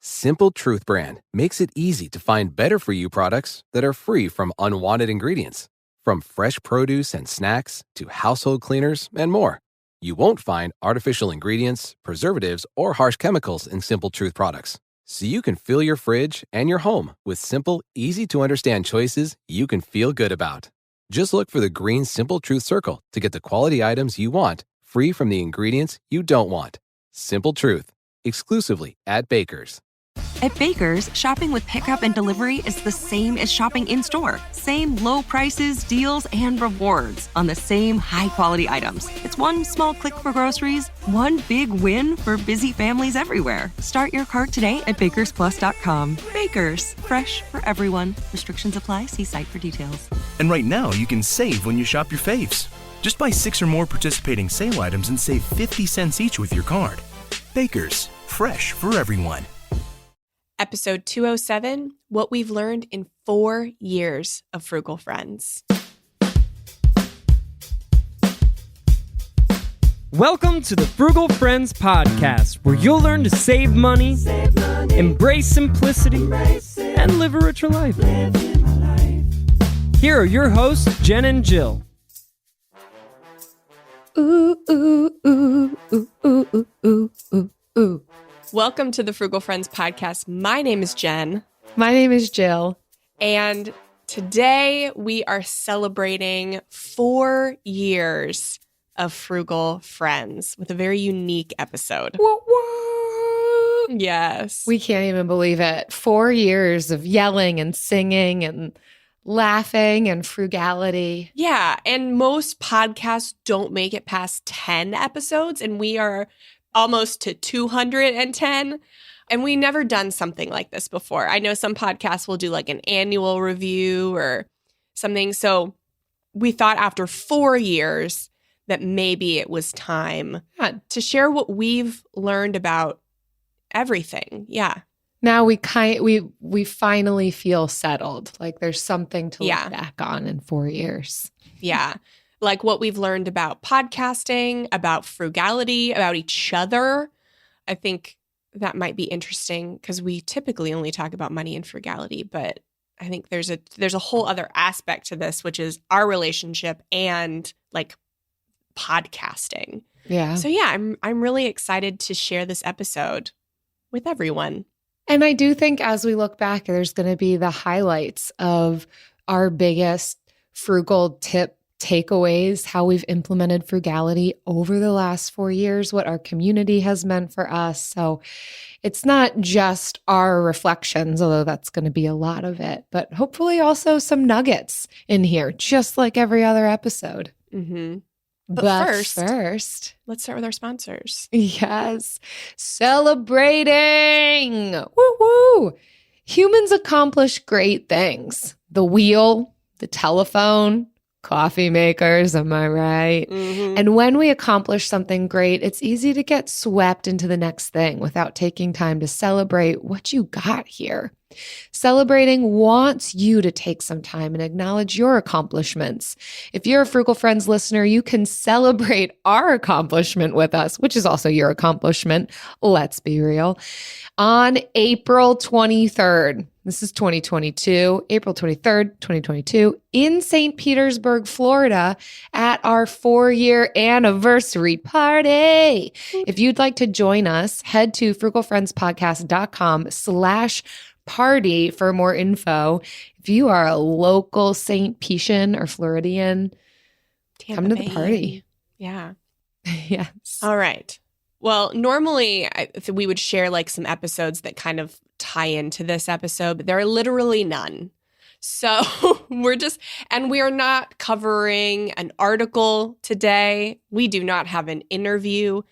Simple Truth brand makes it easy to find better-for-you products that are free from unwanted ingredients. From fresh produce and snacks to household cleaners and more. You won't find artificial ingredients, preservatives, or harsh chemicals in Simple Truth products. So you can fill your fridge and your home with simple, easy-to-understand choices you can feel good about. Just look for the green Simple Truth circle to get the quality items you want, free from the ingredients you don't want. Simple Truth, exclusively at Baker's. At Baker's, shopping with pickup and delivery is the same as shopping in-store. Same low prices, deals, and rewards on the same high-quality items. It's one small click for groceries, one big win for busy families everywhere. Start your cart today at bakersplus.com. Baker's, fresh for everyone. Restrictions apply. See site for details. And right now, you can save when you shop your faves. Just buy 6 or more participating sale items and save 50 cents each with your card. Baker's, fresh for everyone. Episode 207, What We've Learned in 4 Years of Frugal Friends. Welcome to the Frugal Friends Podcast, where you'll learn to save money, embrace simplicity, and live a richer life. Here are your hosts, Jen and Jill. Ooh, ooh, ooh, ooh, ooh, ooh, ooh, ooh, ooh. Welcome to the Frugal Friends Podcast. My name is Jen. My name is Jill. And today we are celebrating 4 years of Frugal Friends with a very unique episode. Whoa, whoa. Yes. We can't even believe it. 4 years of yelling and singing and laughing and frugality. Yeah. And most podcasts don't make it past 10 episodes, and we are almost to 210. And we never done something like this before. I know some podcasts will do like an annual review or something. So we thought after 4 years that maybe it was time to share what we've learned about everything. Yeah. Now we finally feel settled. Like there's something to look back on in 4 years. Yeah. Like what we've learned about podcasting, about frugality, about each other. I think that might be interesting because we typically only talk about money and frugality, but I think there's a whole other aspect to this, which is our relationship and like podcasting. Yeah. So yeah, I'm really excited to share this episode with everyone. And I do think as we look back, there's going to be the highlights of our biggest frugal takeaways, how we've implemented frugality over the last 4 years, what our community has meant for us. So it's not just our reflections, although that's going to be a lot of it, but hopefully also some nuggets in here, just like every other episode. Mm-hmm. But first, let's start with our sponsors. Yes. Celebrating. Woo-woo. Humans accomplish great things. The wheel, the telephone, coffee makers, am I right? Mm-hmm. And when we accomplish something great, it's easy to get swept into the next thing without taking time to celebrate what you got here. Celebrating wants you to take some time and acknowledge your accomplishments. If you're a Frugal Friends listener, you can celebrate our accomplishment with us, which is also your accomplishment. Let's be real. On April 23rd, this is 2022, April 23rd, 2022, in St. Petersburg, Florida, at our 4-year anniversary party. If you'd like to join us, head to frugalfriendspodcast.com/party for more info. If you are a local St. Petian or Floridian, come to the party. Yeah. Yes. All right. Well, normally we would share like some episodes that kind of tie into this episode, but there are literally none. So we are not covering an article today. We do not have an interview.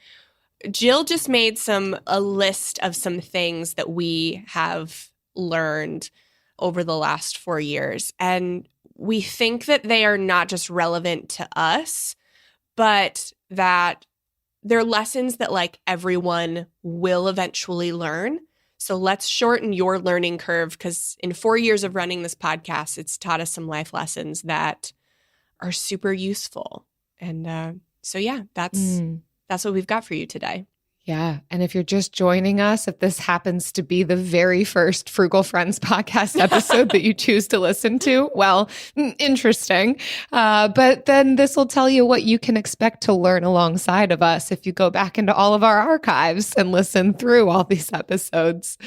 Jill just made a list of some things that we have learned over the last 4 years. And we think that they are not just relevant to us, but that they're lessons that like everyone will eventually learn. So let's shorten your learning curve because in 4 years of running this podcast, it's taught us some life lessons that are super useful. And so yeah, that's what we've got for you today. Yeah. And if you're just joining us, if this happens to be the very first Frugal Friends podcast episode that you choose to listen to, well, interesting. But then this will tell you what you can expect to learn alongside of us if you go back into all of our archives and listen through all these episodes.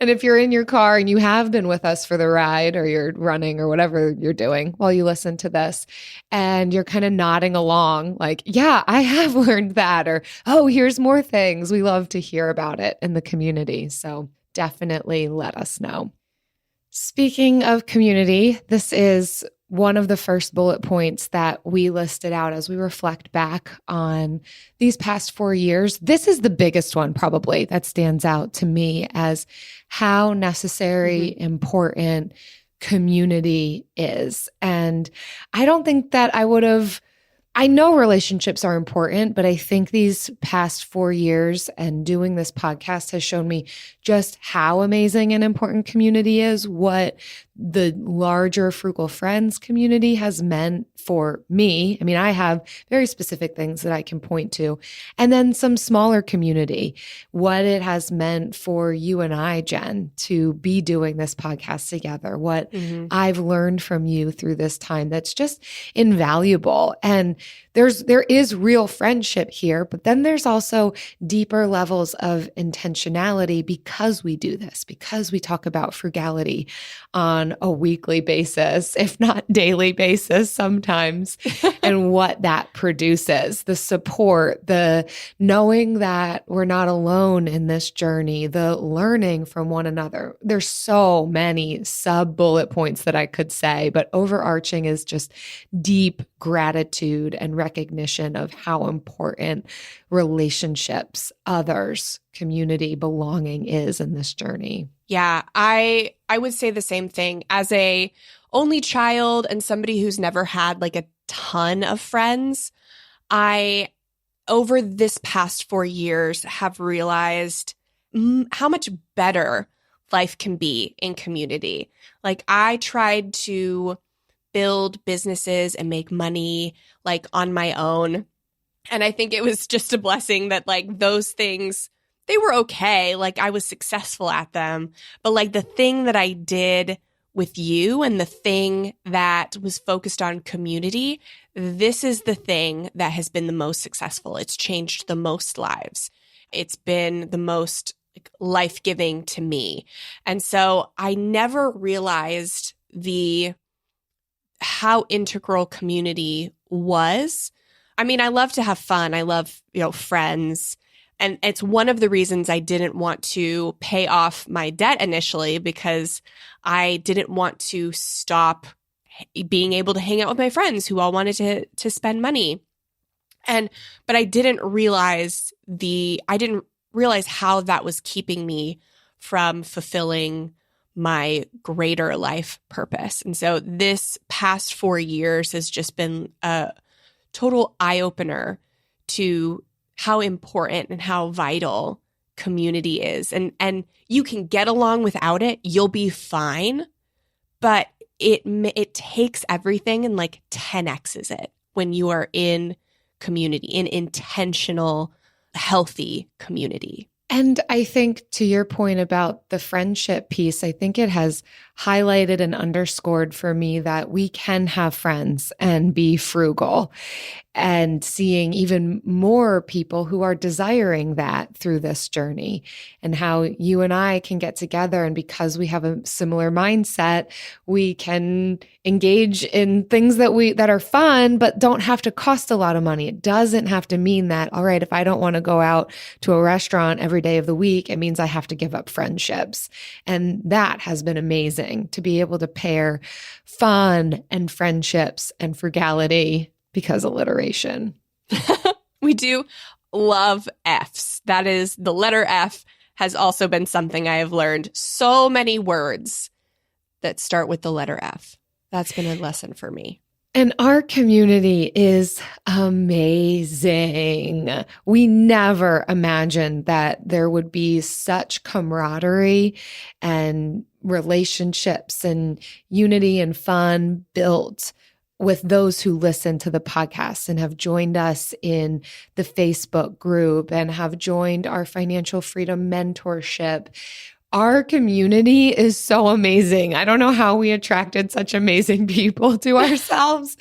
And if you're in your car and you have been with us for the ride, or you're running or whatever you're doing while you listen to this, and you're kind of nodding along like, yeah, I have learned that, or, oh, here's more things. We love to hear about it in the community. So definitely let us know. Speaking of community, this is one of the first bullet points that we listed out as we reflect back on these past 4 years. This is the biggest one probably that stands out to me as how necessary, important community is. And I don't think that I know relationships are important, but I think these past 4 years and doing this podcast has shown me just how amazing and important community is, what the larger Frugal Friends community has meant for me. I mean, I have very specific things that I can point to, and then some smaller community, what it has meant for you and I, Jen, to be doing this podcast together, what I've learned from you through this time that's just invaluable. And there is real friendship here, but then there's also deeper levels of intentionality because we do this, because we talk about frugality on a weekly basis, if not daily basis sometimes, and what that produces, the support, the knowing that we're not alone in this journey, the learning from one another. There's so many sub bullet points that I could say, but overarching is just deep gratitude and recognition of how important relationships, others, community, belonging is in this journey. Yeah, I would say the same thing. As a only child and somebody who's never had like a ton of friends, I, over this past 4 years, have realized how much better life can be in community. Like, I tried to build businesses and make money like on my own. And I think it was just a blessing that like those things, they were okay. Like, I was successful at them. But like the thing that I did with you and the thing that was focused on community, this is the thing that has been the most successful. It's changed the most lives. It's been the most life-giving to me. And so I never realized how integral community was. I mean, I love to have fun. I love, friends. And it's one of the reasons I didn't want to pay off my debt initially, because I didn't want to stop being able to hang out with my friends who all wanted to spend money. But I didn't realize how that was keeping me from fulfilling my greater life purpose. And so this past 4 years has just been a total eye-opener to how important and how vital community is. And you can get along without it. You'll be fine. But it takes everything and like 10x's it when you are in community, in intentional, healthy community. And I think to your point about the friendship piece, I think it has highlighted and underscored for me that we can have friends and be frugal, and seeing even more people who are desiring that through this journey, and how you and I can get together. And because we have a similar mindset, we can engage in things that are fun, but don't have to cost a lot of money. It doesn't have to mean that, all right, if I don't want to go out to a restaurant every day of the week, it means I have to give up friendships. And that has been amazing to be able to pair fun and friendships and frugality, because alliteration. We do love F's. That is, the letter F has also been something I have learned. So many words that start with the letter F. That's been a lesson for me. And our community is amazing. We never imagined that there would be such camaraderie and relationships and unity and fun built with those who listen to the podcast and have joined us in the Facebook group and have joined our financial freedom mentorship. Our community is so amazing. I don't know how we attracted such amazing people to ourselves,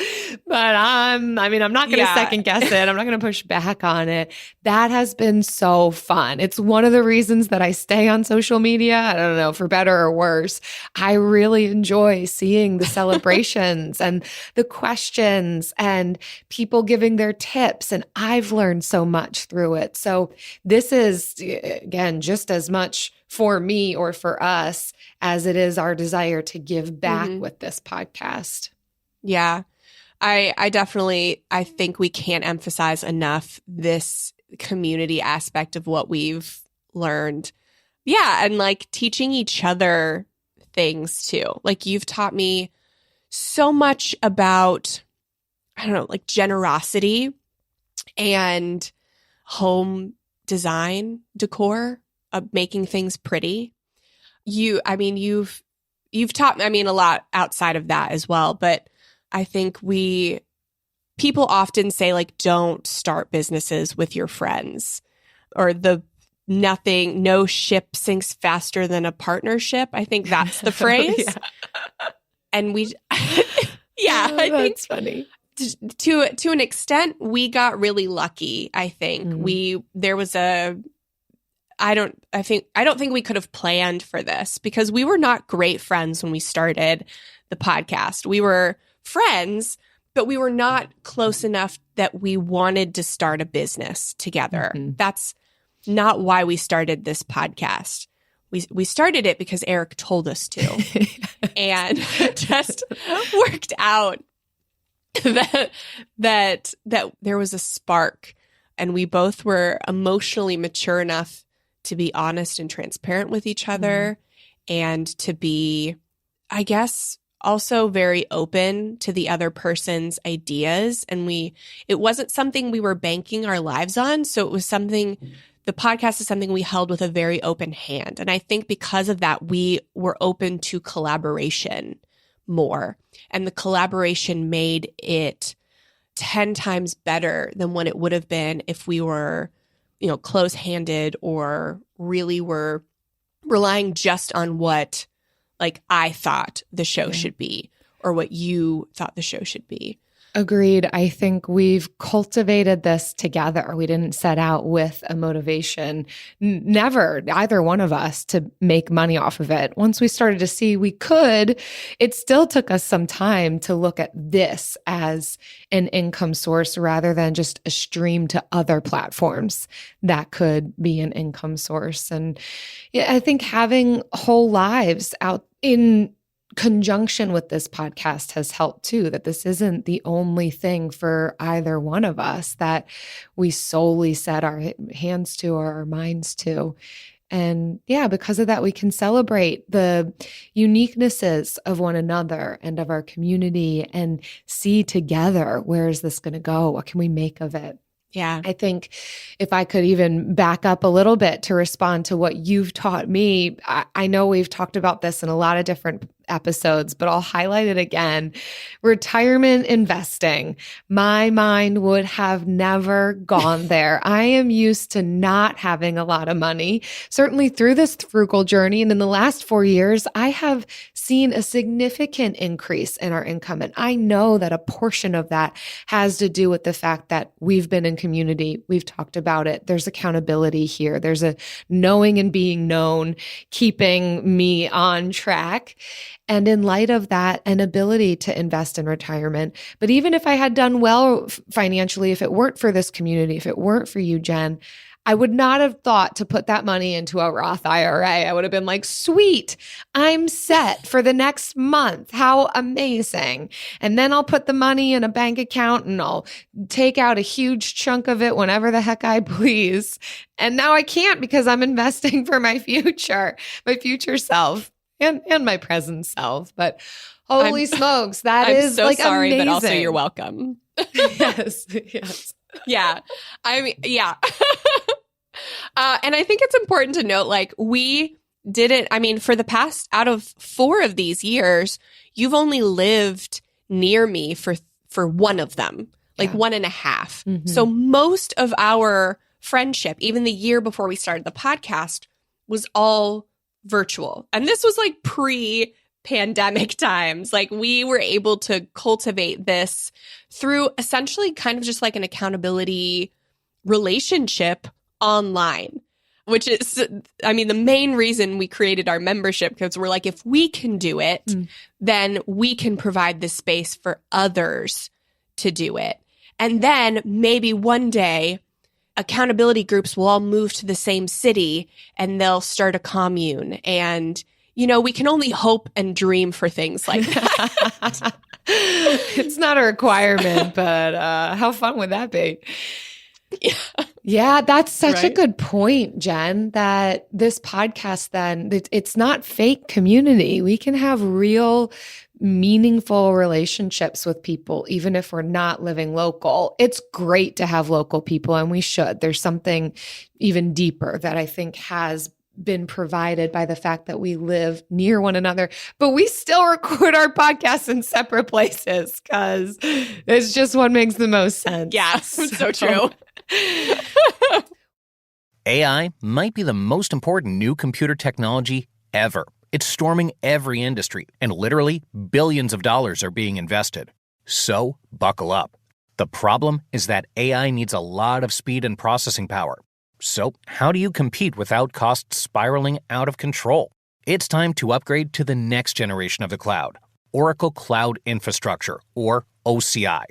but I'm not going to second guess it. I'm not going to push back on it. That has been so fun. It's one of the reasons that I stay on social media. I don't know, for better or worse. I really enjoy seeing the celebrations and the questions and people giving their tips. And I've learned so much through it. So this is, again, just as much for me or for us as it is our desire to give back with this podcast. Yeah. I definitely, I think we can't emphasize enough this community aspect of what we've learned. Yeah. And like teaching each other things too. Like you've taught me so much about, I don't know, like generosity and home design, decor, making things pretty. You've taught me, a lot outside of that as well. But I think people often say like, don't start businesses with your friends, or no ship sinks faster than a partnership. I think that's the phrase. And I think that's funny. To an extent, we got really lucky. I think I don't think we could have planned for this, because we were not great friends when we started the podcast. We were friends, but we were not close enough that we wanted to start a business together. That's not why we started this podcast. We started it because Eric told us to, and it just worked out that there was a spark, and we both were emotionally mature enough to be honest and transparent with each other, and to be, I guess, also very open to the other person's ideas. And it wasn't something we were banking our lives on. So it was something, the podcast is something we held with a very open hand. And I think because of that, we were open to collaboration more. And the collaboration made it 10 times better than what it would have been if we were, close-handed, or really were relying just on what like I thought the show should be, or what you thought the show should be. Agreed. I think we've cultivated this together. We didn't set out with a motivation, never, either one of us, to make money off of it. Once we started to see we could, it still took us some time to look at this as an income source rather than just a stream to other platforms that could be an income source. And I think having whole lives out in conjunction with this podcast has helped too, that this isn't the only thing for either one of us that we solely set our hands to or our minds to. And because of that, we can celebrate the uniquenesses of one another and of our community and see together, where is this going to go? What can we make of it? Yeah. I think if I could even back up a little bit to respond to what you've taught me, I know we've talked about this in a lot of different episodes, but I'll highlight it again. Retirement investing. My mind would have never gone there. I am used to not having a lot of money, certainly through this frugal journey. And in the last 4 years, I have seen a significant increase in our income. And I know that a portion of that has to do with the fact that we've been in community. We've talked about it. There's accountability here. There's a knowing and being known, keeping me on track. And in light of that, an ability to invest in retirement. But even if I had done well financially, if it weren't for this community, if it weren't for you, Jen, I would not have thought to put that money into a Roth IRA. I would have been like, sweet, I'm set for the next month. How amazing. And then I'll put the money in a bank account and I'll take out a huge chunk of it whenever the heck I please. And now I can't, because I'm investing for my future self. And my present self. But holy smokes, that I'm is so like sorry, amazing. but also you're welcome. Yes. Yeah. Yeah. And I think it's important to note, like, we didn't, for the past, out of 4 of these years, you've only lived near me for one of them, like 1.5. So most of our friendship, even the year before we started the podcast, was all virtual. And this was like pre-pandemic times. Like we were able to cultivate this through essentially kind of just like an accountability relationship online, which is, I mean, the main reason we created our membership, because we're like, if we can do it, then we can provide the space for others to do it. And then maybe one day, accountability groups will all move to the same city and they'll start a commune. And, you know, we can only hope and dream for things like that. It's not a requirement, but how fun would that be? Yeah, that's such a good point, Jen, that this podcast then, it's not fake community. We can have real, meaningful relationships with people, even if we're not living local. It's great to have local people, and we should. There's something even deeper that I think has been provided by the fact that we live near one another, but we still record our podcasts in separate places because it's just what makes the most sense. Yeah, so true. AI might be the most important new computer technology ever. It's storming every industry, and literally billions of dollars are being invested. So, buckle up. The problem is that AI needs a lot of speed and processing power. So, how do you compete without costs spiraling out of control? It's time to upgrade to the next generation of the cloud, Oracle Cloud Infrastructure, or OCI.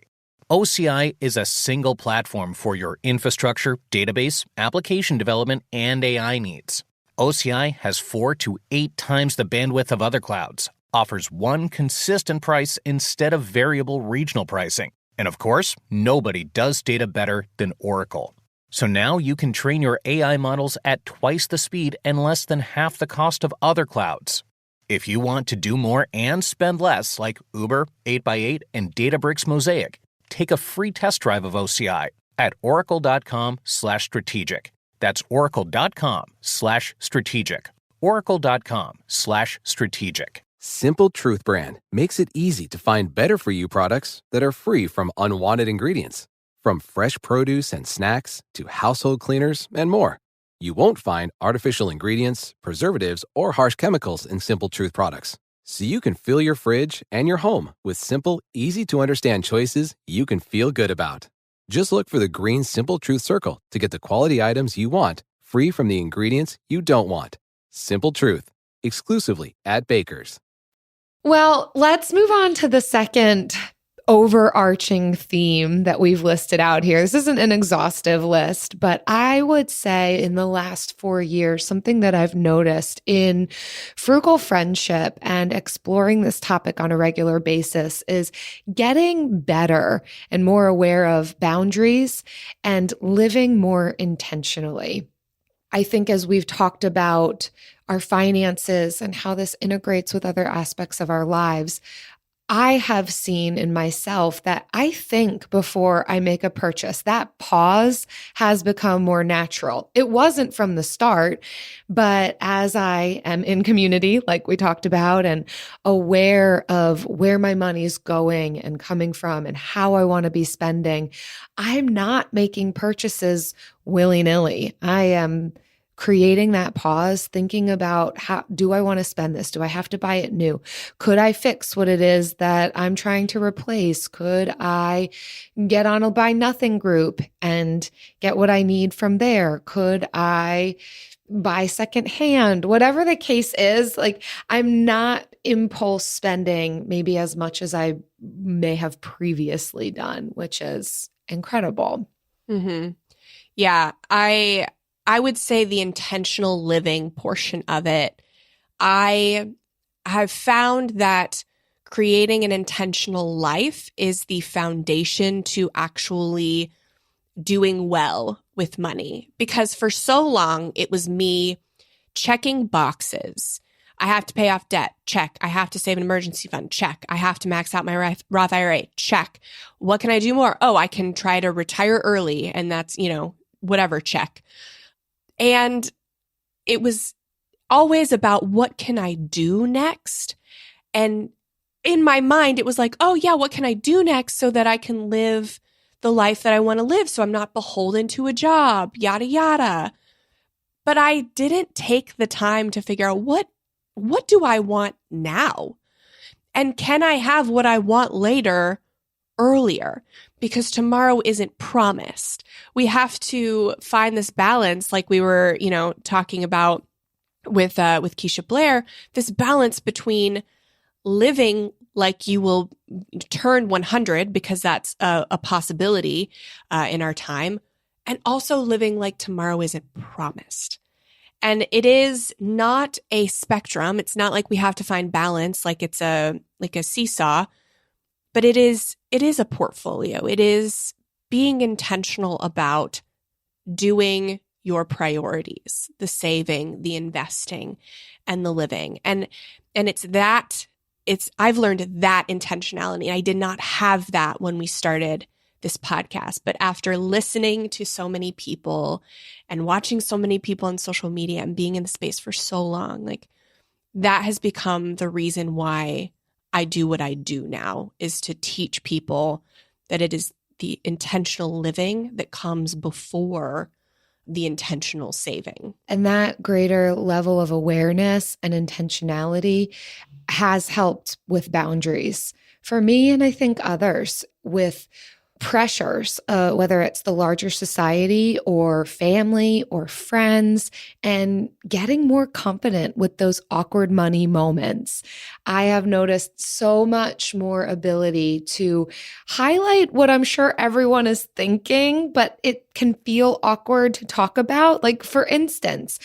OCI is a single platform for your infrastructure, database, application development, and AI needs. OCI has 4 to 8 times the bandwidth of other clouds, offers one consistent price instead of variable regional pricing. And of course, nobody does data better than Oracle. So now you can train your AI models at twice the speed and less than half the cost of other clouds. If you want to do more and spend less, like Uber, 8x8, and Databricks Mosaic, take a free test drive of OCI at oracle.com/strategic. That's oracle.com/strategic. oracle.com/strategic. Simple Truth brand makes it easy to find better for you products that are free from unwanted ingredients. From fresh produce and snacks to household cleaners and more. You won't find artificial ingredients, preservatives, or harsh chemicals in Simple Truth products. So you can fill your fridge and your home with simple, easy-to-understand choices you can feel good about. Just look for the green Simple Truth circle to get the quality items you want, free from the ingredients you don't want. Simple Truth, exclusively at Baker's. Well, let's move on to the second overarching theme that we've listed out here. This isn't an exhaustive list, but I would say in the last 4 years, something that I've noticed in frugal friendship and exploring this topic on a regular basis is getting better and more aware of boundaries and living more intentionally. I think as we've talked about our finances and how this integrates with other aspects of our lives, I have seen in myself that I think before I make a purchase. That pause has become more natural. It wasn't from the start, but as I am in community, like we talked about, and aware of where my money's going and coming from and how I want to be spending, I'm not making purchases willy-nilly. I am creating that pause, thinking about how do I want to spend this? Do I have to buy it new? Could I fix what it is that I'm trying to replace? Could I get on a buy nothing group and get what I need from there? Could I buy secondhand? Whatever the case is, like I'm not impulse spending maybe as much as I may have previously done, which is incredible. Mm-hmm. Yeah, I would say the intentional living portion of it, I have found that creating an intentional life is the foundation to actually doing well with money. Because for so long, it was me checking boxes. I have to pay off debt. Check. I have to save an emergency fund. Check. I have to max out my Roth IRA. Check. What can I do more? Oh, I can try to retire early. And that's, whatever, check. And it was always about what can I do next? And in my mind, it was like, oh yeah, what can I do next so that I can live the life that I want to live so I'm not beholden to a job, yada, yada. But I didn't take the time to figure out what do I want now? And can I have what I want later earlier? Because tomorrow isn't promised. We have to find this balance, like we were, talking about with Keisha Blair, this balance between living like you will turn 100, because that's a possibility in our time, and also living like tomorrow isn't promised. And it is not a spectrum. It's not like we have to find balance like it's a seesaw, but it is a portfolio. It is being intentional about doing your priorities, the saving, the investing, and the living. And I've learned that intentionality. I did not have that when we started this podcast, but after listening to so many people and watching so many people on social media and being in the space for so long, like that has become the reason why I do what I do now, is to teach people that it is the intentional living that comes before the intentional saving. And that greater level of awareness and intentionality has helped with boundaries for me, and I think others, with pressures, whether it's the larger society or family or friends, and getting more confident with those awkward money moments. I have noticed so much more ability to highlight what I'm sure everyone is thinking, but it can feel awkward to talk about. Like, for instance,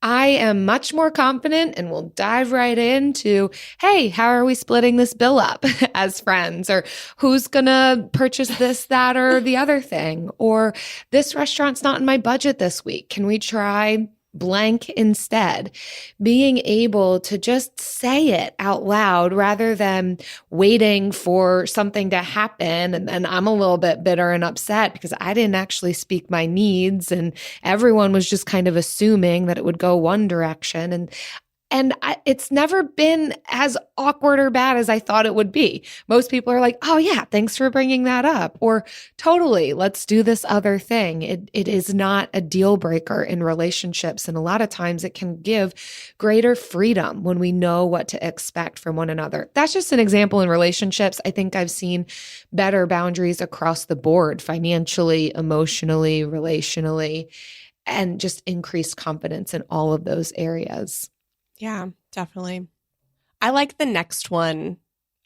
I am much more confident and will dive right into, hey, how are we splitting this bill up as friends? Or who's going to purchase this, that, or the other thing? Or this restaurant's not in my budget this week. Can we try blank instead? Being able to just say it out loud rather than waiting for something to happen. And then I'm a little bit bitter and upset because I didn't actually speak my needs and everyone was just kind of assuming that it would go one direction. And it's never been as awkward or bad as I thought it would be. Most people are like, oh yeah, thanks for bringing that up. Or totally, let's do this other thing. It is not a deal breaker in relationships. And a lot of times it can give greater freedom when we know what to expect from one another. That's just an example in relationships. I think I've seen better boundaries across the board, financially, emotionally, relationally, and just increased confidence in all of those areas. Yeah, definitely. I like the next one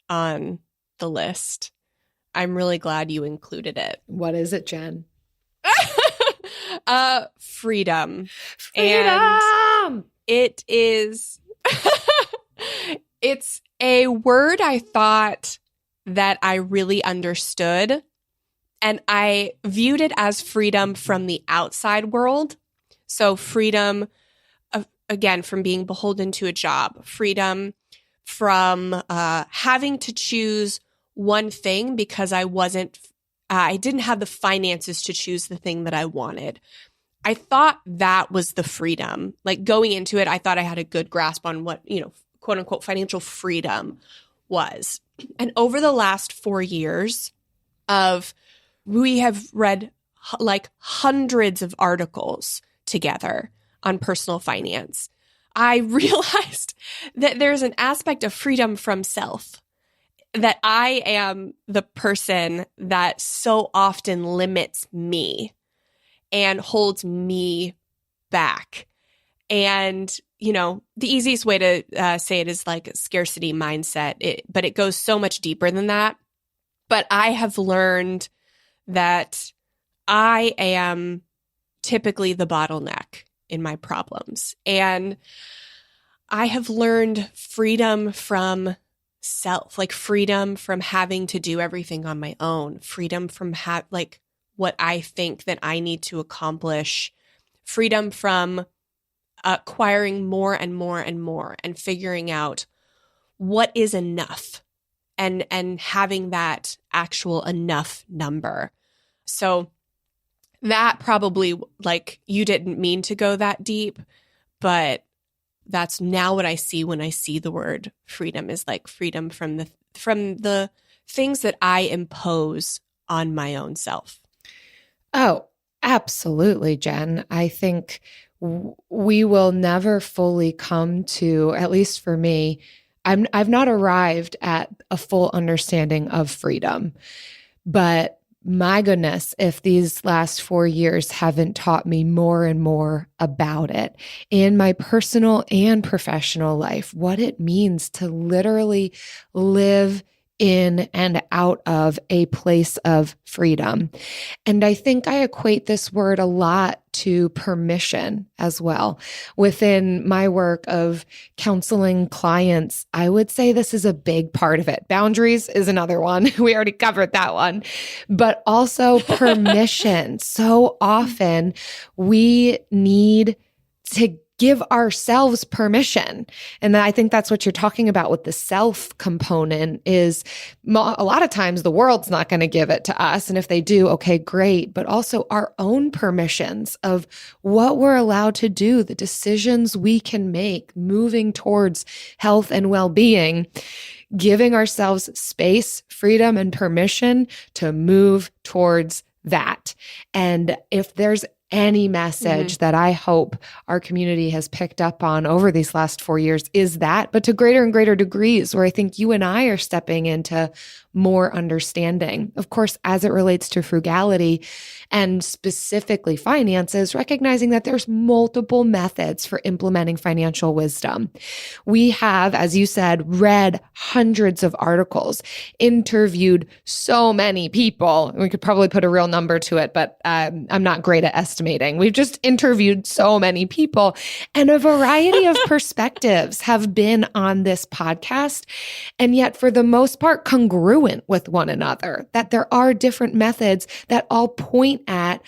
on the list. I'm really glad you included it. What is it, Jen? Freedom. Freedom! And it is, it's a word I thought that I really understood. And I viewed it as freedom from the outside world. So freedom, again, from being beholden to a job, freedom from having to choose one thing because I didn't have the finances to choose the thing that I wanted. I thought that was the freedom. Like, going into it, I thought I had a good grasp on what, quote unquote, financial freedom was. And over the last 4 years we have read like hundreds of articles together on personal finance. I realized that there's an aspect of freedom from self, that I am the person that so often limits me and holds me back. And, the easiest way to say it is like scarcity mindset, but it goes so much deeper than that. But I have learned that I am typically the bottleneck in my problems. And I have learned freedom from self, like freedom from having to do everything on my own, freedom from what I think that I need to accomplish, freedom from acquiring more and more and more and figuring out what is enough and having that actual enough number. So that probably, like, you didn't mean to go that deep, but that's now what I see when I see the word freedom, is like freedom from the things that I impose on my own self. Oh, absolutely, Jen. I think we will never fully come to, at least for me, I've not arrived at a full understanding of freedom, but my goodness, if these last 4 years haven't taught me more and more about it in my personal and professional life, what it means to literally live in and out of a place of freedom. And I think I equate this word a lot to permission as well. Within my work of counseling clients, I would say this is a big part of it. Boundaries is another one. We already covered that one. But also permission. So often we need to give ourselves permission. And I think that's what you're talking about with the self component is a lot of times the world's not going to give it to us. And if they do, okay, great. But also our own permissions of what we're allowed to do, the decisions we can make moving towards health and well-being, giving ourselves space, freedom, and permission to move towards that. And if there's any message that I hope our community has picked up on over these last 4 years is that, but to greater and greater degrees, where I think you and I are stepping into more understanding. Of course, as it relates to frugality and specifically finances, recognizing that there's multiple methods for implementing financial wisdom. We have, as you said, read hundreds of articles, interviewed so many people. We could probably put a real number to it, but I'm not great at estimating. We've just interviewed so many people, and a variety of perspectives have been on this podcast, and yet for the most part, congruent with one another, that there are different methods that all point at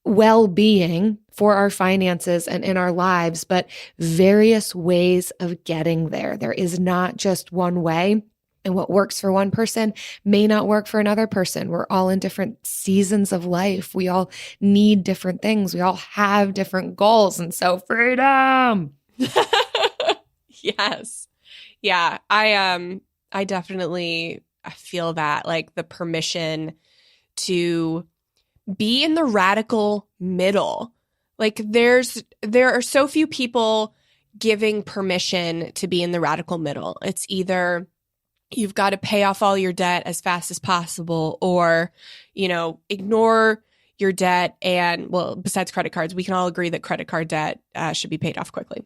well-being for our finances and in our lives, but various ways of getting there. There is not just one way. And what works for one person may not work for another person. We're all in different seasons of life. We all need different things. We all have different goals. And so freedom. Yes. Yeah. I definitely feel that, like the permission to be in the radical middle. Like there are so few people giving permission to be in the radical middle. It's either you've got to pay off all your debt as fast as possible, or, ignore your debt. And well, besides credit cards, we can all agree that credit card debt should be paid off quickly.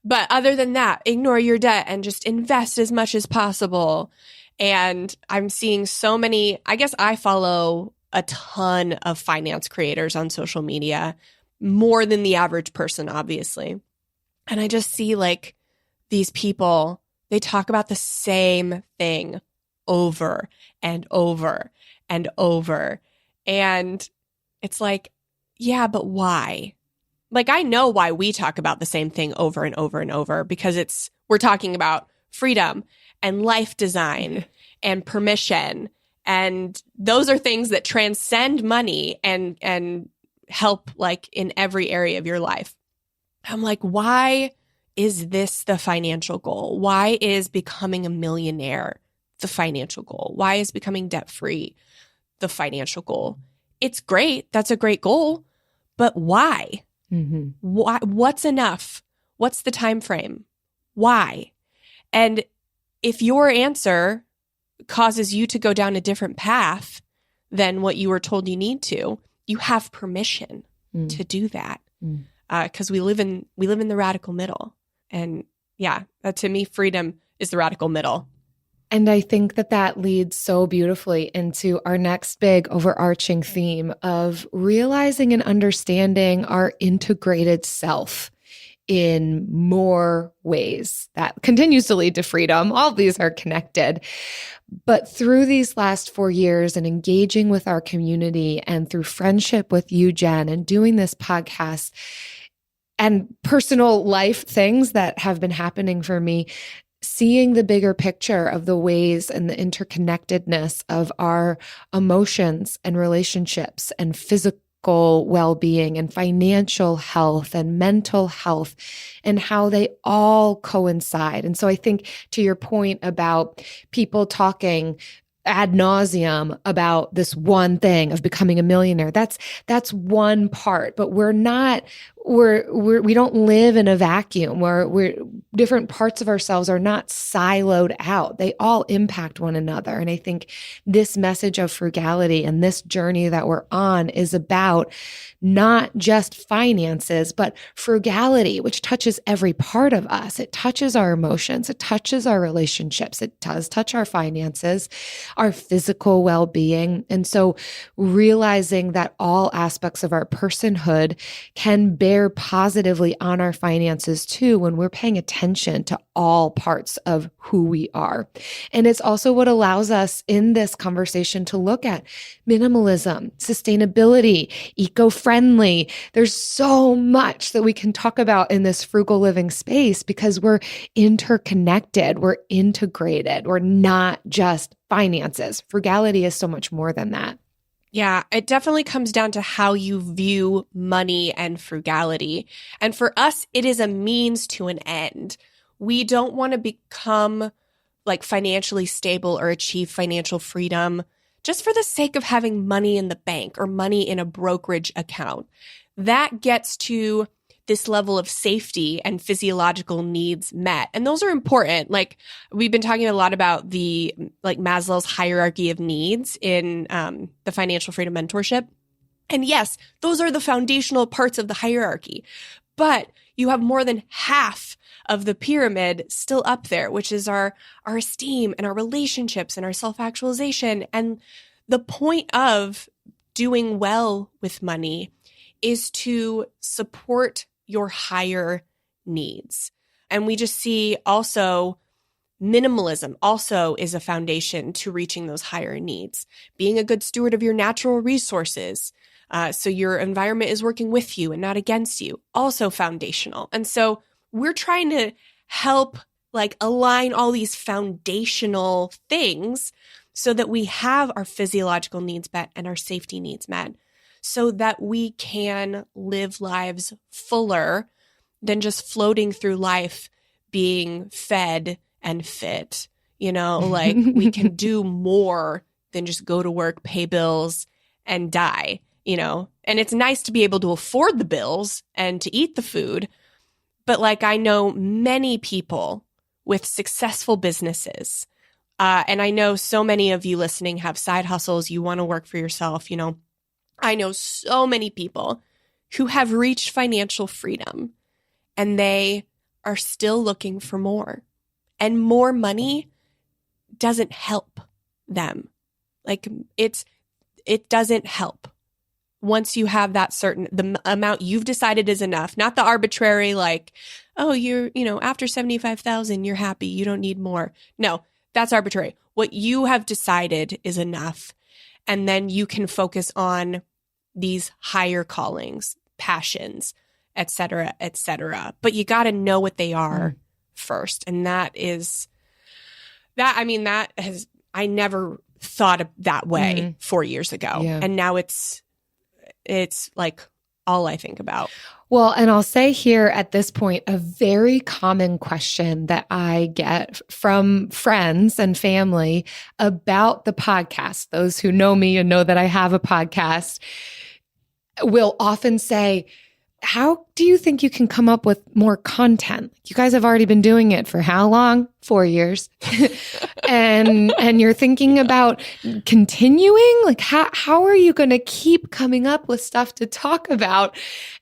But other than that, ignore your debt and just invest as much as possible. And I'm seeing so many, I guess I follow a ton of finance creators on social media, more than the average person, obviously. And I just see like these people, they talk about the same thing over and over and over. And it's like, yeah, but why? Like, I know why we talk about the same thing over and over and over, because we're talking about freedom and life design and permission. And those are things that transcend money and help like in every area of your life. I'm like, why is this the financial goal? Why is becoming a millionaire the financial goal? Why is becoming debt-free the financial goal? It's great. That's a great goal. But why? Mm-hmm. Why? What's enough? What's the time frame? Why? And if your answer causes you to go down a different path than what you were told you need to, you have permission to do that. Because we live in the radical middle. And yeah, to me, freedom is the radical middle. And I think that leads so beautifully into our next big overarching theme of realizing and understanding our integrated self in more ways. That continues to lead to freedom. All of these are connected. But through these last 4 years and engaging with our community and through friendship with you, Jen, and doing this podcast and personal life things that have been happening for me, seeing the bigger picture of the ways and the interconnectedness of our emotions and relationships and physical well-being and financial health and mental health and how they all coincide. And so I think to your point about people talking ad nauseum about this one thing of becoming a millionaire, that's one part, but we don't live in a vacuum where we're different parts of ourselves are not siloed out. They all impact one another. And I think this message of frugality and this journey that we're on is about not just finances, but frugality, which touches every part of us. It touches our emotions. It touches our relationships. It does touch our finances, our physical well-being. And so realizing that all aspects of our personhood can bear positively on our finances too when we're paying attention to all parts of who we are. And it's also what allows us in this conversation to look at minimalism, sustainability, eco-friendly. There's so much that we can talk about in this frugal living space because we're interconnected, we're integrated, we're not just finances. Frugality is so much more than that. Yeah, it definitely comes down to how you view money and frugality. And for us, it is a means to an end. We don't want to become like financially stable or achieve financial freedom just for the sake of having money in the bank or money in a brokerage account. That gets to this level of safety and physiological needs met. And those are important. Like we've been talking a lot about the like Maslow's hierarchy of needs in the Financial Freedom Mentorship. And yes, those are the foundational parts of the hierarchy. But you have more than half of the pyramid still up there, which is our esteem and our relationships and our self-actualization. And the point of doing well with money is to support your higher needs. And we just see also minimalism also is a foundation to reaching those higher needs. Being a good steward of your natural resources, so your environment is working with you and not against you, also foundational. And so we're trying to help like align all these foundational things so that we have our physiological needs met and our safety needs met, so that we can live lives fuller than just floating through life being fed and fit. You know, like we can do more than just go to work, pay bills, and die, you know. And it's nice to be able to afford the bills and to eat the food. But like I know many people with successful businesses, and I know so many of you listening have side hustles, you want to work for yourself, you know. I know so many people who have reached financial freedom and they are still looking for more. And more money doesn't help them. Like it doesn't help. Once you have that the amount you've decided is enough, not the arbitrary like, oh, after 75,000, you're happy. You don't need more. No, that's arbitrary. What you have decided is enough. And then you can focus on these higher callings, passions, et cetera, et cetera. But you got to know what they are first. And I never thought of that way 4 years ago. Yeah. And now it's like all I think about. Well, and I'll say here at this point, a very common question that I get from friends and family about the podcast, those who know me and know that I have a podcast, will often say, how do you think you can come up with more content? You guys have already been doing it for how long? 4 years. and you're thinking about continuing? Like, how are you going to keep coming up with stuff to talk about?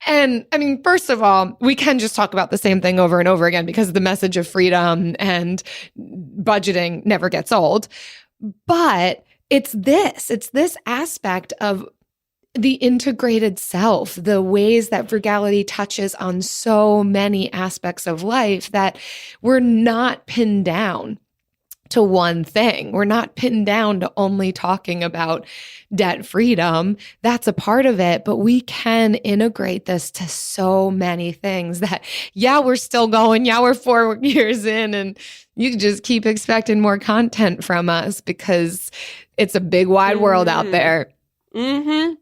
And I mean, first of all, we can just talk about the same thing over and over again because the message of freedom and budgeting never gets old. But it's this aspect of the integrated self, the ways that frugality touches on so many aspects of life that we're not pinned down to one thing. We're not pinned down to only talking about debt freedom. That's a part of it, but we can integrate this to so many things that, yeah, we're still going. Yeah, we're 4 years in and you can just keep expecting more content from us because it's a big wide world out there. Mm-hmm.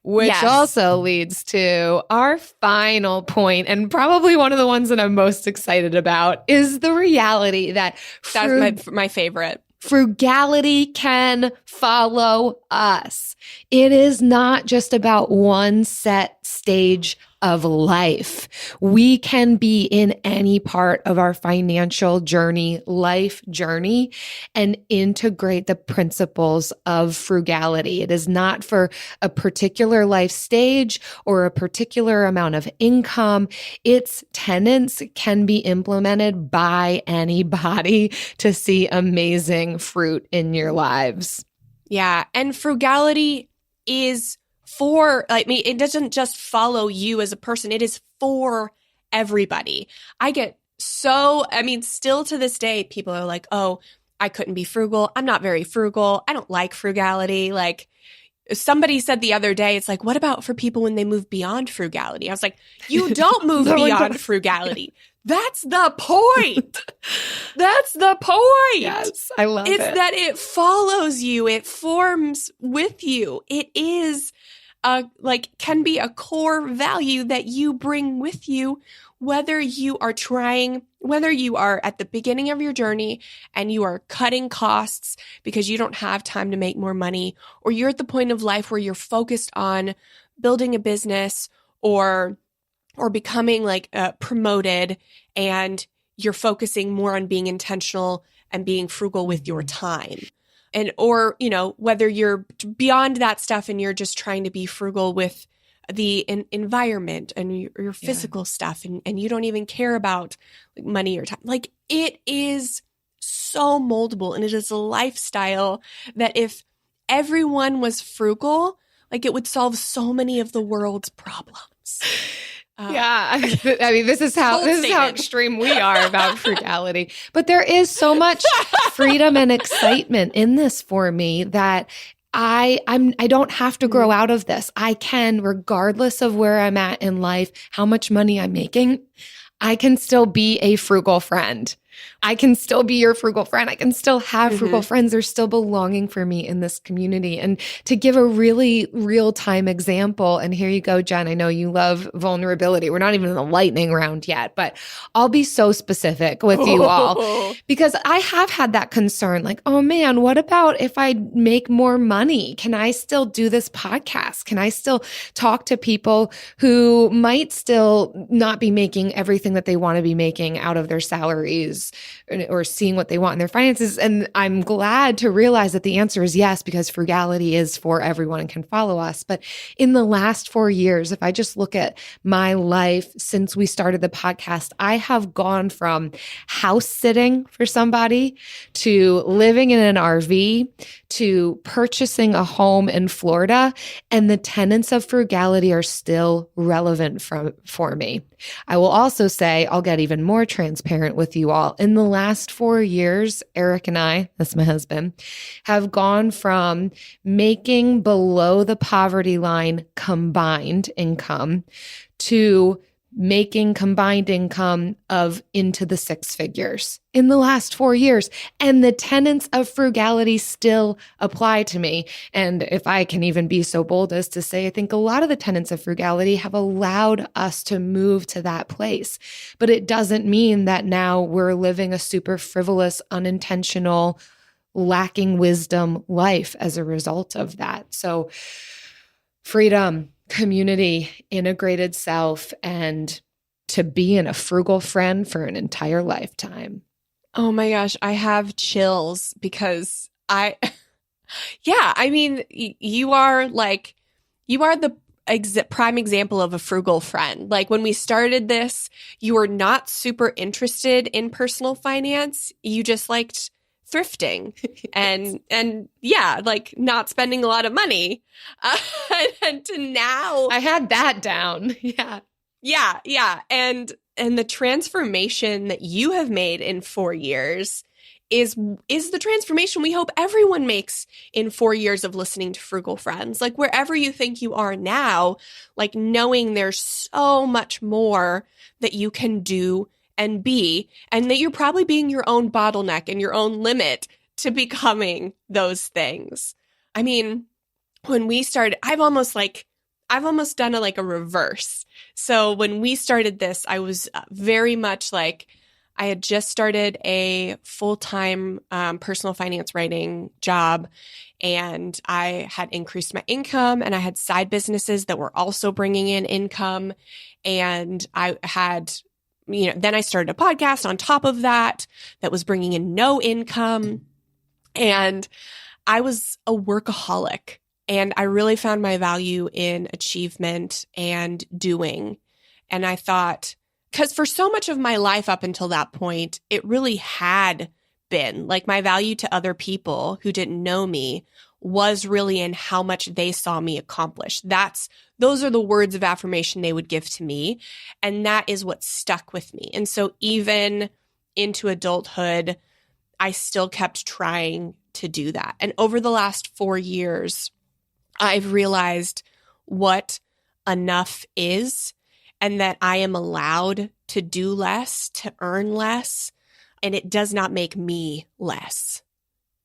Which Yes. also leads to our final point, and probably one of the ones that I'm most excited about, is the reality that That's my favorite. frugality can follow us. It is not just about one set stage of life. We can be in any part of our financial journey, life journey, and integrate the principles of frugality. It is not for a particular life stage or a particular amount of income. Its tenets can be implemented by anybody to see amazing fruit in your lives. Yeah. And frugality is for, it doesn't just follow you as a person, it is for everybody. Still to this day, people are like, oh, I couldn't be frugal. I'm not very frugal. I don't like frugality. Like, somebody said the other day, it's like, what about for people when they move beyond frugality? I was like, you don't move beyond frugality. That's the point. That's the point. Yes, I love it. It's that it follows you. It forms with you. It is can be a core value that you bring with you, whether you are at the beginning of your journey and you are cutting costs because you don't have time to make more money, or you're at the point of life where you're focused on building a business or becoming promoted, and you're focusing more on being intentional and being frugal with your time. Or whether you're beyond that stuff and you're just trying to be frugal with the environment and your physical stuff, and you don't even care about money or time. Like, it is so moldable, and it is a lifestyle that if everyone was frugal, it would solve so many of the world's problems. This is how extreme we are about frugality. But there is so much freedom and excitement in this for me that I don't have to grow out of this. I can, regardless of where I'm at in life, how much money I'm making, I can still be a frugal friend. I can still be your frugal friend. I can still have frugal friends. They're still belonging for me in this community. And to give a really real-time example, and here you go, Jen, I know you love vulnerability. We're not even in the lightning round yet, but I'll be so specific with you all because I have had that concern, like, oh man, what about if I make more money? Can I still do this podcast? Can I still talk to people who might still not be making everything that they want to be making out of their salaries or seeing what they want in their finances? And I'm glad to realize that the answer is yes, because frugality is for everyone and can follow us. But in the last 4 years, if I just look at my life since we started the podcast, I have gone from house sitting for somebody to living in an RV to purchasing a home in Florida. And the tenets of frugality are still relevant for me. I will also say, I'll get even more transparent with you all. In the last 4 years, Eric and I, that's my husband, have gone from making below the poverty line combined income to making combined income of into the 6 figures in the last 4 years. And the tenets of frugality still apply to me. And if I can even be so bold as to say, I think a lot of the tenets of frugality have allowed us to move to that place. But it doesn't mean that now we're living a super frivolous, unintentional, lacking wisdom life as a result of that. So freedom, community, integrated self, and to be in a frugal friend for an entire lifetime. Oh my gosh, I have chills because you are the prime example of a frugal friend. Like, when we started this, you were not super interested in personal finance. You just liked thrifting and not spending a lot of money. And to now, I had that down. Yeah. And the transformation that you have made in 4 years is the transformation we hope everyone makes in 4 years of listening to Frugal Friends. Like, wherever you think you are now, like, knowing there's so much more that you can do and be, and that you're probably being your own bottleneck and your own limit to becoming those things. I mean, when we started, I've almost I've almost done a reverse. So when we started this, I was very much like, I had just started a full-time personal finance writing job, and I had increased my income, and I had side businesses that were also bringing in income. And I had, then I started a podcast on top of that was bringing in no income. And I was a workaholic, and I really found my value in achievement and doing. And I thought, because for so much of my life up until that point, it really had been like my value to other people who didn't know me was really in how much they saw me accomplish. Those are the words of affirmation they would give to me. And that is what stuck with me. And so even into adulthood, I still kept trying to do that. And over the last 4 years, I've realized what enough is, and that I am allowed to do less, to earn less, and it does not make me less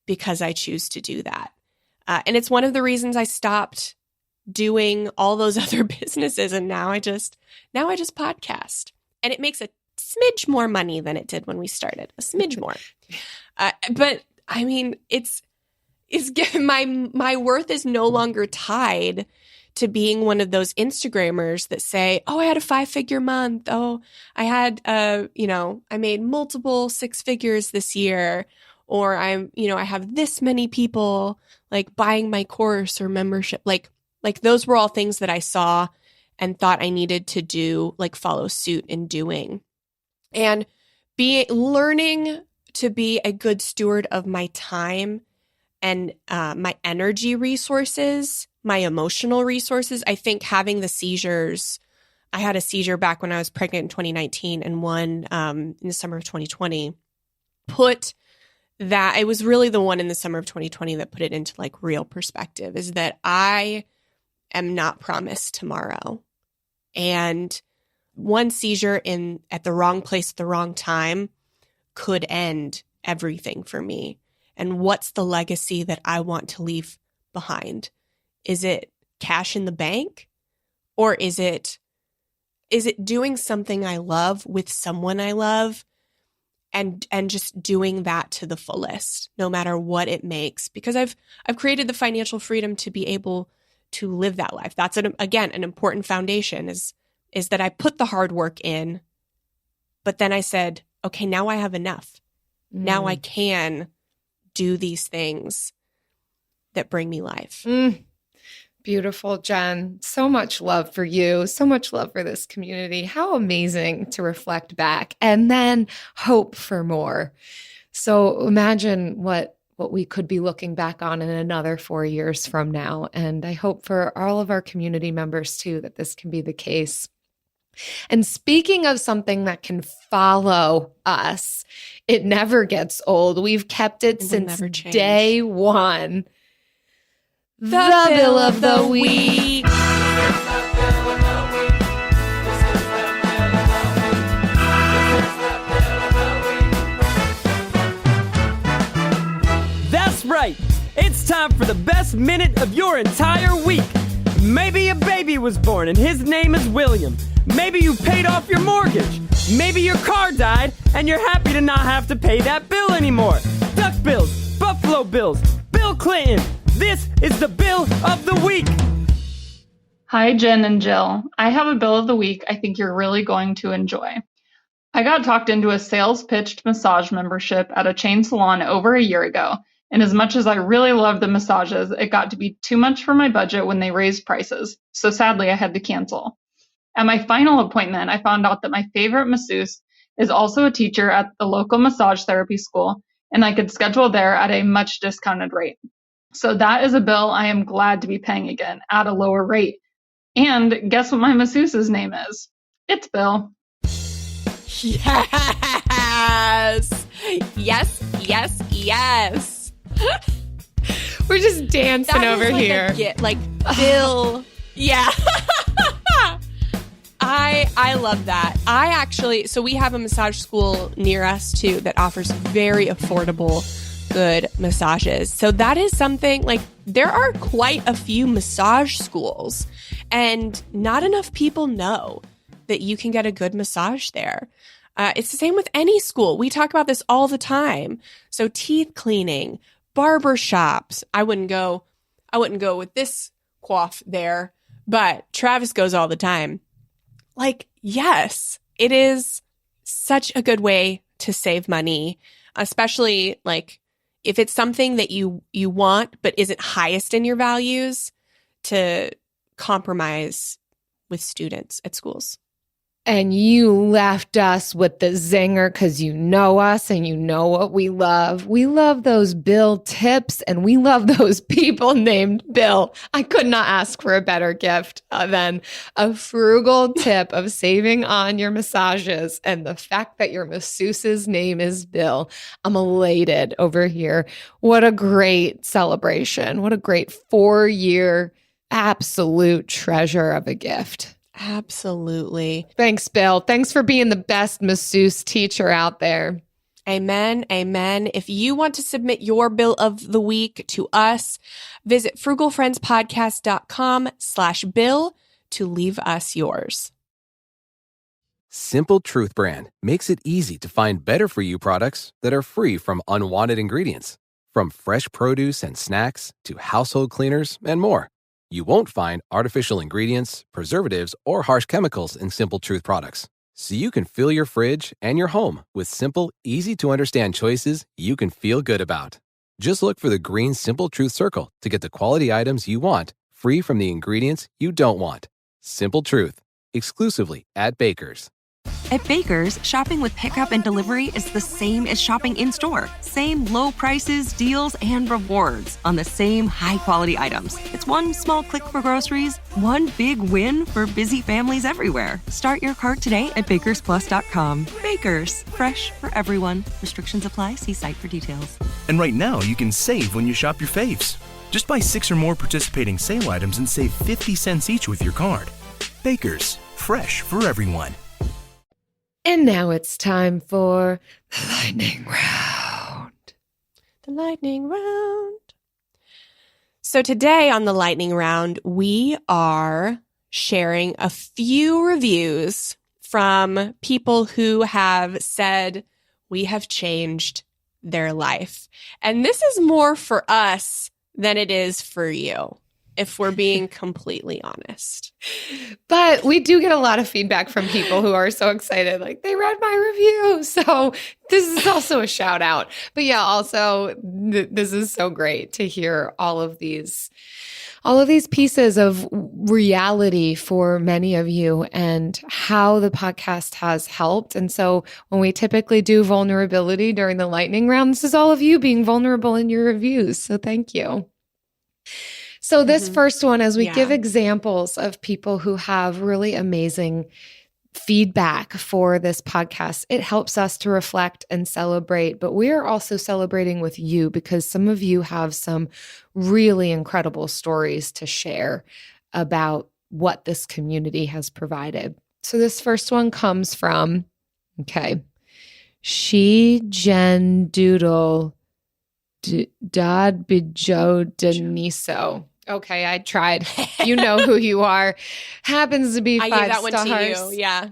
because I choose to do that. And it's one of the reasons I stopped doing all those other businesses, and now I just podcast, and it makes a smidge more money than it did when we started, a smidge more. But I mean, it's my worth is no longer tied to being one of those Instagrammers that say, oh, I had a 5-figure month. Oh, I had, I made multiple 6 figures this year. Or I have this many people like buying my course or membership. Like those were all things that I saw and thought I needed to do, like follow suit in doing. And learning to be a good steward of my time and my energy resources, my emotional resources. I think having the seizures, I had a seizure back when I was pregnant in 2019 and one in the summer of 2020, it was really the one in the summer of 2020 that put it into like real perspective, is that I am not promised tomorrow. And one seizure at the wrong place at the wrong time could end everything for me. And what's the legacy that I want to leave behind? Is it cash in the bank? Or is it doing something I love with someone I love and just doing that to the fullest, no matter what it makes? Because I've created the financial freedom to be able to live that life. That's again an important foundation is that I put the hard work in, but then I said, okay, now I have enough. Now I can do these things that bring me life. Beautiful, Jen. So much love for you. So much love for this community. How amazing to reflect back and then hope for more. So imagine what we could be looking back on in another 4 years from now. And I hope for all of our community members too, that this can be the case. And speaking of something that can follow us, it never gets old. We've kept it since day one. The Bill of the Week. That's right. It's time for the best minute of your entire week. Maybe a baby was born and his name is William. Maybe you paid off your mortgage. Maybe your car died and you're happy to not have to pay that bill anymore. Duck bills, Buffalo Bills, Bill Clinton. This is the Bill of the Week. Hi, Jen and Jill. I have a Bill of the Week I think you're really going to enjoy. I got talked into a sales-pitched massage membership at a chain salon over a year ago, and as much as I really loved the massages, it got to be too much for my budget when they raised prices, so sadly I had to cancel. At my final appointment, I found out that my favorite masseuse is also a teacher at the local massage therapy school, and I could schedule there at a much discounted rate. So that is a bill I am glad to be paying again at a lower rate. And guess what my masseuse's name is? It's Bill. Yes! Yes, yes, yes. We're just dancing over like here. Bill. Yeah. I love that. So we have a massage school near us too that offers very affordable good massages. So that is something like there are quite a few massage schools, and not enough people know that you can get a good massage there. It's the same with any school. We talk about this all the time. So teeth cleaning, barber shops. I wouldn't go with this coif there, but Travis goes all the time. Like, yes, it is such a good way to save money, especially like if it's something that you want but isn't highest in your values, to compromise with students at schools. And you left us with the zinger because you know us and you know what we love. We love those Bill tips, and we love those people named Bill. I could not ask for a better gift than a frugal tip of saving on your massages, and the fact that your masseuse's name is Bill. I'm elated over here. What a great celebration. What a great 4-year absolute treasure of a gift. Absolutely. Thanks, Bill. Thanks for being the best masseuse teacher out there. Amen. Amen. If you want to submit your bill of the week to us, visit frugalfriendspodcast.com/bill to leave us yours. Simple Truth brand makes it easy to find better for you products that are free from unwanted ingredients. From fresh produce and snacks to household cleaners and more. You won't find artificial ingredients, preservatives, or harsh chemicals in Simple Truth products. So you can fill your fridge and your home with simple, easy-to-understand choices you can feel good about. Just look for the green Simple Truth circle to get the quality items you want, free from the ingredients you don't want. Simple Truth, exclusively at Baker's. At Baker's, shopping with pickup and delivery is the same as shopping in-store. Same low prices, deals, and rewards on the same high-quality items. It's one small click for groceries, one big win for busy families everywhere. Start your cart today at bakersplus.com. Baker's, fresh for everyone. Restrictions apply. See site for details. And right now, you can save when you shop your faves. Just buy 6 or more participating sale items and save 50 cents each with your card. Baker's, fresh for everyone. And now it's time for the lightning round. The lightning round. So today on the lightning round, we are sharing a few reviews from people who have said we have changed their life. And this is more for us than it is for you, if we're being completely honest. But we do get a lot of feedback from people who are so excited, like they read my review. So this is also a shout out. But yeah, also this is so great to hear all of these pieces of reality for many of you and how the podcast has helped. And so when we typically do vulnerability during the lightning round, this is all of you being vulnerable in your reviews. So thank you. So this first one, as we give examples of people who have really amazing feedback for this podcast, it helps us to reflect and celebrate. But we are also celebrating with you because some of you have some really incredible stories to share about what this community has provided. So this first one comes from, She Jen Doodle Dad Bijo Deniso. Okay, I tried. You know who you are. Happens to be 5 stars. I gave that one to you. Yeah.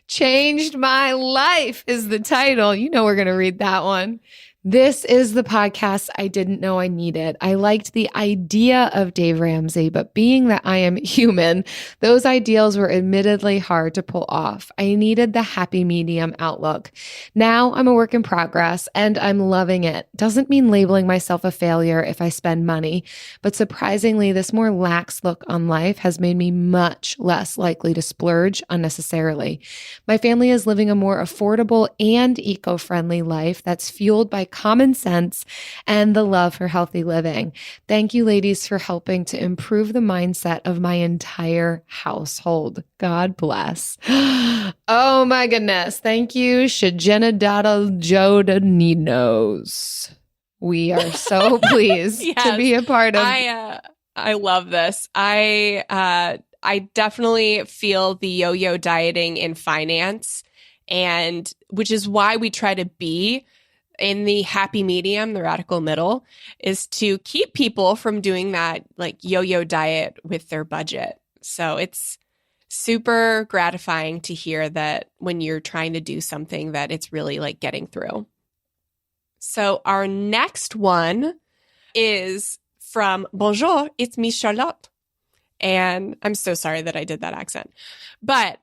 Changed My Life is the title. You know we're going to read that one. This is the podcast I didn't know I needed. I liked the idea of Dave Ramsey, but being that I am human, those ideals were admittedly hard to pull off. I needed the happy medium outlook. Now I'm a work in progress and I'm loving it. Doesn't mean labeling myself a failure if I spend money, but surprisingly, this more lax look on life has made me much less likely to splurge unnecessarily. My family is living a more affordable and eco-friendly life that's fueled by common sense and the love for healthy living. Thank you, ladies, for helping to improve the mindset of my entire household. God bless. Oh my goodness. Thank you, Shajena Dada Jodaninos. We are so pleased to be a part of. I love this. I definitely feel the yo-yo dieting in finance, and which is why we try to be in the happy medium, the radical middle, is to keep people from doing that like yo-yo diet with their budget. So it's super gratifying to hear that when you're trying to do something that it's really like getting through. So our next one is from Bonjour, it's me Charlotte. And I'm so sorry that I did that accent, but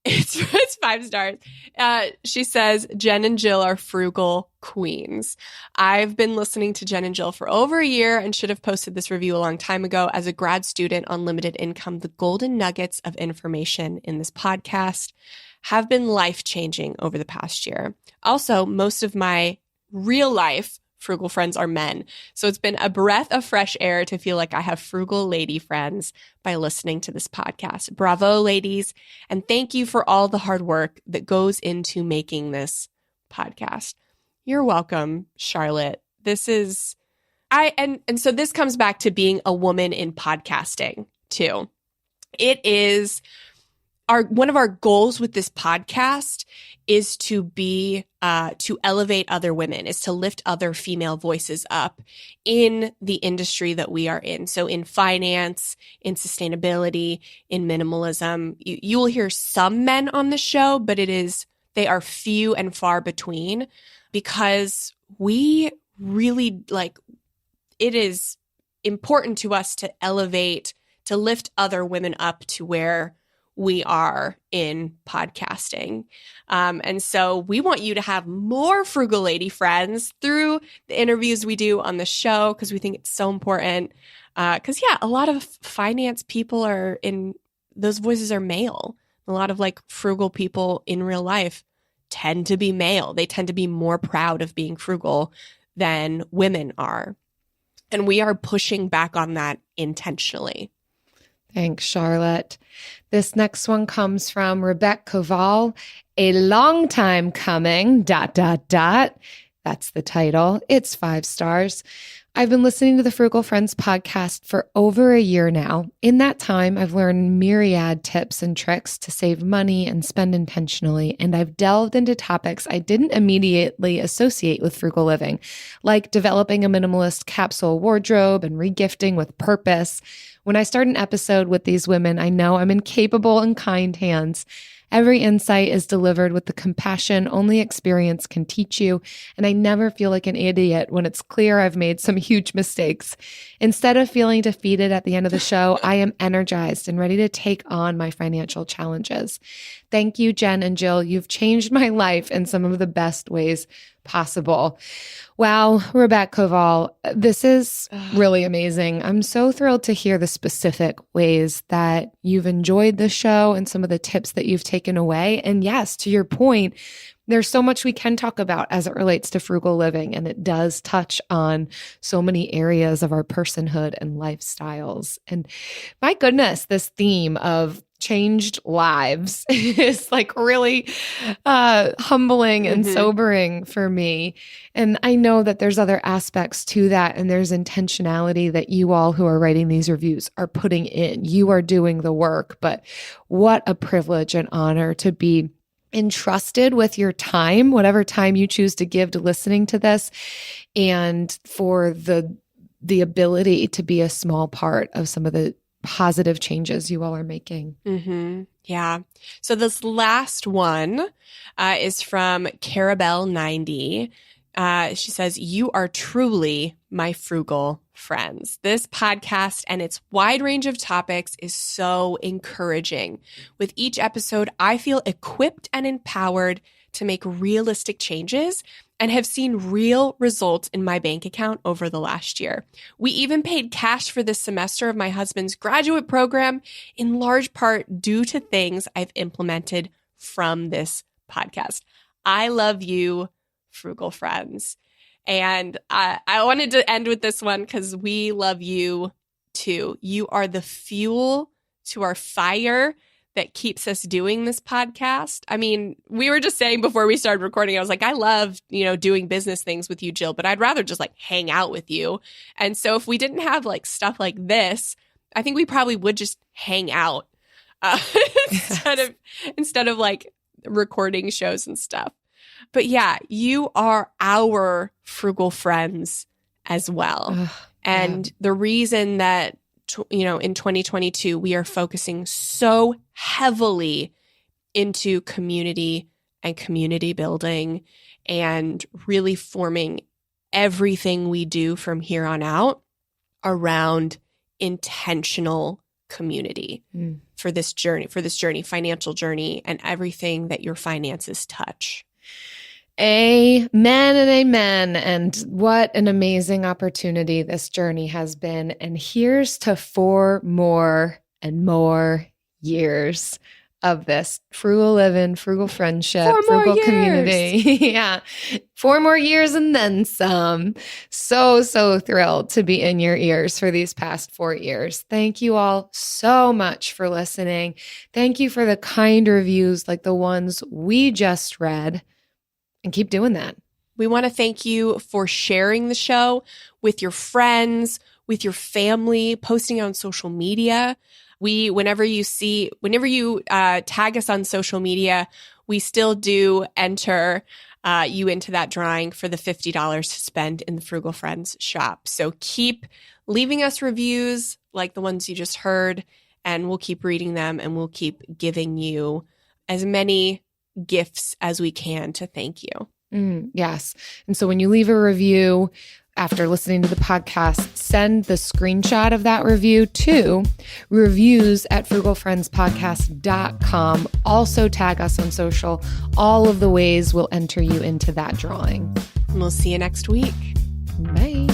it's 5 stars. She says, Jen and Jill are frugal queens. I've been listening to Jen and Jill for over a year and should have posted this review a long time ago. As a grad student on limited income, the golden nuggets of information in this podcast have been life-changing over the past year. Also, most of my real life frugal friends are men. So it's been a breath of fresh air to feel like I have frugal lady friends by listening to this podcast. Bravo, ladies. And thank you for all the hard work that goes into making this podcast. You're welcome, Charlotte. This is, and so this comes back to being a woman in podcasting too. It is one of our goals with this podcast is to be to elevate other women, is to lift other female voices up in the industry that we are in. So in finance, in sustainability, in minimalism, you will hear some men on the show, but they are few and far between, because we really it is important to us to elevate, to lift other women up to where we are in podcasting. And so we want you to have more frugal lady friends through the interviews we do on the show, because we think it's so important. Because a lot of finance people those voices are male. A lot of like frugal people in real life tend to be male. They tend to be more proud of being frugal than women are. And we are pushing back on that intentionally. Thanks, Charlotte. This next one comes from Rebecca Koval. A long time coming, ... That's the title. It's 5 stars. I've been listening to the Frugal Friends podcast for over a year now. In that time, I've learned myriad tips and tricks to save money and spend intentionally, and I've delved into topics I didn't immediately associate with frugal living, like developing a minimalist capsule wardrobe and regifting with purpose. When I start an episode with these women, I know I'm in capable and kind hands. Every insight is delivered with the compassion only experience can teach you, and I never feel like an idiot when it's clear I've made some huge mistakes. Instead of feeling defeated at the end of the show, I am energized and ready to take on my financial challenges. Thank you, Jen and Jill. You've changed my life in some of the best ways possible. Wow, Rebecca Koval, this is really amazing. I'm so thrilled to hear the specific ways that you've enjoyed the show and some of the tips that you've taken away. And yes, to your point, there's so much we can talk about as it relates to frugal living, and it does touch on so many areas of our personhood and lifestyles. And my goodness, this theme of changed lives is like really humbling and sobering for me. And I know that there's other aspects to that, and there's intentionality that you all who are writing these reviews are putting in. You are doing the work, but what a privilege and honor to be entrusted with your time, whatever time you choose to give to listening to this, and for the ability to be a small part of some of the positive changes you all are making. Mm-hmm. Yeah. So this last one is from Carabelle90. She says, "You are truly my frugal friends. This podcast and its wide range of topics is so encouraging. With each episode, I feel equipped and empowered to make realistic changes and have seen real results in my bank account over the last year. We even paid cash for this semester of my husband's graduate program, in large part due to things I've implemented from this podcast. I love you, frugal friends." And I wanted to end with this one because we love you too. You are the fuel to our fire that keeps us doing this podcast. I mean, we were just saying before we started recording, I was like, I love, doing business things with you, Jill, but I'd rather just like hang out with you. And so if we didn't have like stuff like this, I think we probably would just hang out instead of like recording shows and stuff. But yeah, you are our frugal friends as well. And the reason that, in 2022, we are focusing so heavily into community and community building and really forming everything we do from here on out around intentional community for this journey, financial journey, and everything that your finances touch. Amen and amen. And what an amazing opportunity this journey has been. And here's to 4 more and more years of this frugal living, frugal friendship, frugal community. Yeah. 4 more years and then some. So thrilled to be in your ears for these past 4 years. Thank you all so much for listening. Thank you for the kind reviews like the ones we just read. And keep doing that. We want to thank you for sharing the show with your friends, with your family, posting on social media. Whenever you tag us on social media, we still do enter you into that drawing for the $50 to spend in the Frugal Friends shop. So keep leaving us reviews like the ones you just heard, and we'll keep reading them and we'll keep giving you as many gifts as we can to thank you. Yes. And so when you leave a review after listening to the podcast, send the screenshot of that review to reviews@frugalfriendspodcast.com. Also tag us on social. All of the ways will enter you into that drawing. And we'll see you next week. Bye.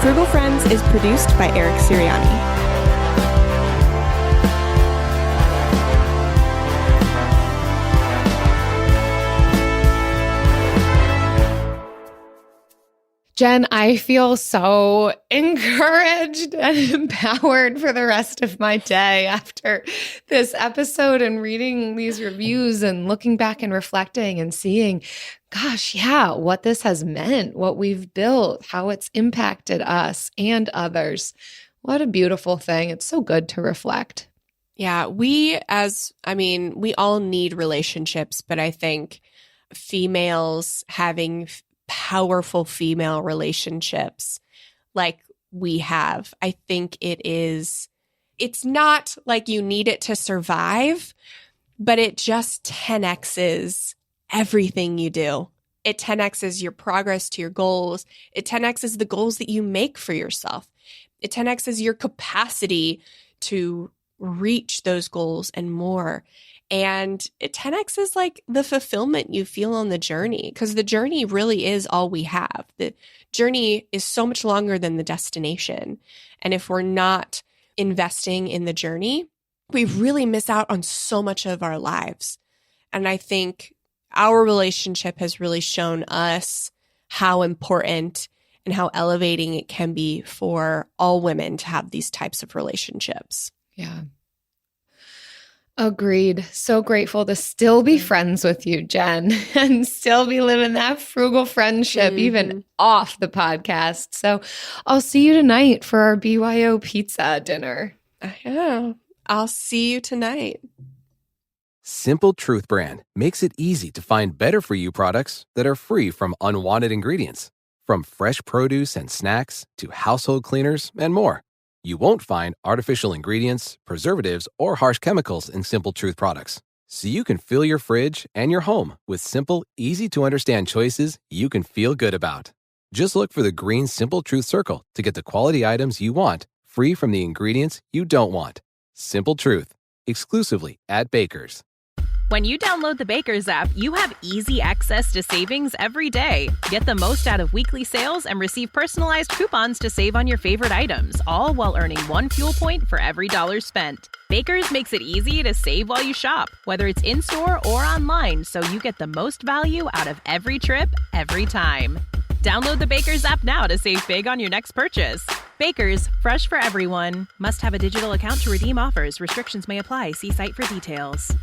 Frugal Friends is produced by Eric Sirianni. Jen, I feel so encouraged and empowered for the rest of my day after this episode and reading these reviews and looking back and reflecting and seeing, gosh, yeah, what this has meant, what we've built, how it's impacted us and others. What a beautiful thing. It's so good to reflect. Yeah, we all need relationships, but I think females having powerful female relationships like we have, I think it's not like you need it to survive, but it just 10x's everything you do. It 10x's your progress to your goals. It 10x's the goals that you make for yourself. It 10x's your capacity to reach those goals and more. And it 10x is like the fulfillment you feel on the journey, because the journey really is all we have. The journey is so much longer than the destination. And if we're not investing in the journey, we really miss out on so much of our lives. And I think our relationship has really shown us how important and how elevating it can be for all women to have these types of relationships. Yeah. Agreed. So grateful to still be friends with you, Jen, and still be living that frugal friendship, even off the podcast. So I'll see you tonight for our BYO pizza dinner. Yeah, I'll see you tonight. Simple Truth brand makes it easy to find better for you products that are free from unwanted ingredients. From fresh produce and snacks to household cleaners and more. You won't find artificial ingredients, preservatives, or harsh chemicals in Simple Truth products. So you can fill your fridge and your home with simple, easy-to-understand choices you can feel good about. Just look for the green Simple Truth circle to get the quality items you want, free from the ingredients you don't want. Simple Truth, exclusively at Baker's. When you download the Baker's app, you have easy access to savings every day. Get the most out of weekly sales and receive personalized coupons to save on your favorite items, all while earning 1 fuel point for every $1 spent. Baker's makes it easy to save while you shop, whether it's in-store or online, so you get the most value out of every trip, every time. Download the Baker's app now to save big on your next purchase. Baker's, fresh for everyone. Must have a digital account to redeem offers. Restrictions may apply. See site for details.